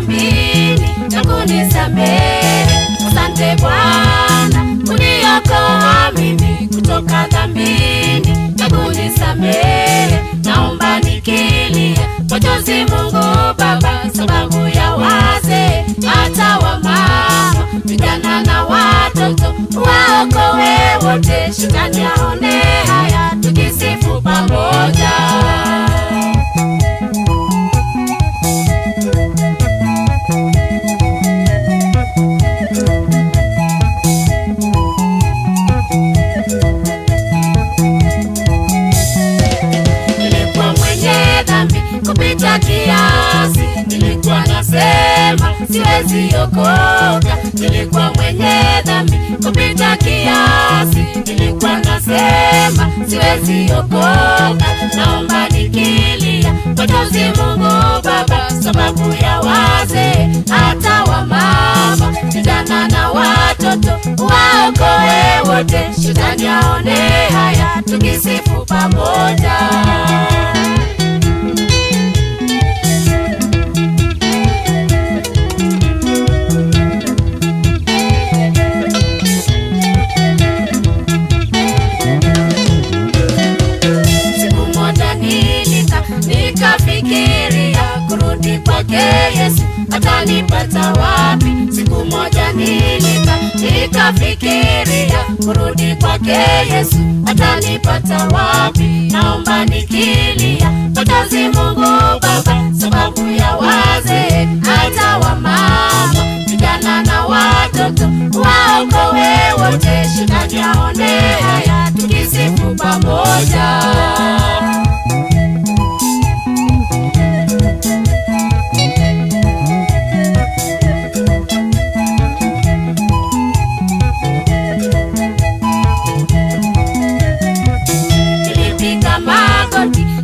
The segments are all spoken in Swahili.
dhambini na kunisamehe. Asante Bwana kuniokoa mimi kutoka dhambini na kunisamehe. Naomba nikilia machozi Mungu Baba, sababu ya wazee hata wamama, vijana na watoto, waokoe wote, shetani aone haya, tukisifu pamoja. Nilikuwa mwenye dhambi kupita kiasi, nilikuwa nasema siwezi okoka. Nilikuwa mwenye dhambi kupita kiasi, nilikuwa nasema siwezi okoka. Naomba nikilia machozi Mungu Baba, sababu ya wazee hata wamama, vijana na watoto, waokoe wote, shetani aone haya, tukisifu pamoja. Nikafikiria kurudi kwake Yesu, atanipata wapi? Siku moja nikafikiria kurudi kwake Yesu, atanipata wapi? Naomba nikilia machozi Mungu Baba, sababu ya wazee hata wamama, vijana na watoto, waokoe wote, shetani aone haya, tukisifu pamoja.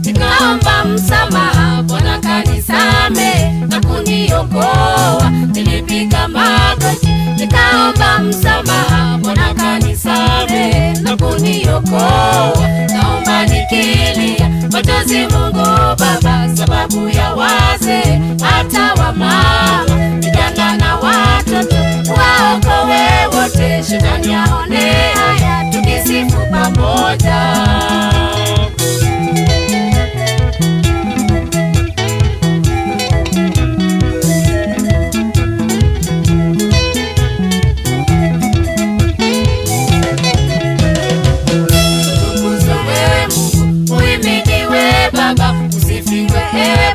Nikaomba msamaha, Bwana kanisamehe na kuniokoa. Nilipiga magoti nikaomba msamaha, Bwana kanisamehe na kuniokoa. Naomba nikilia machozi Mungu Baba, sababu ya wazee hata wamama, vijana na watoto, waokoe wote, shetani aone haya, tukisifu pamoja.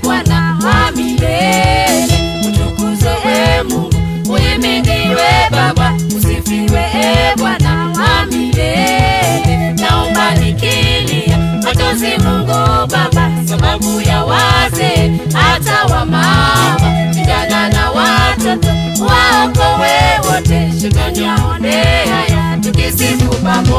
Bwana wa milele, utukuzwe Mungu, uhimidiwe Baba, usifiwe Bwana wa milele. Naomba nikilia machozi Mungu Baba, sababu ya wazee hata wamama, vijana na watoto, waokoe wote, shetani aone haya, tukisifu Baba.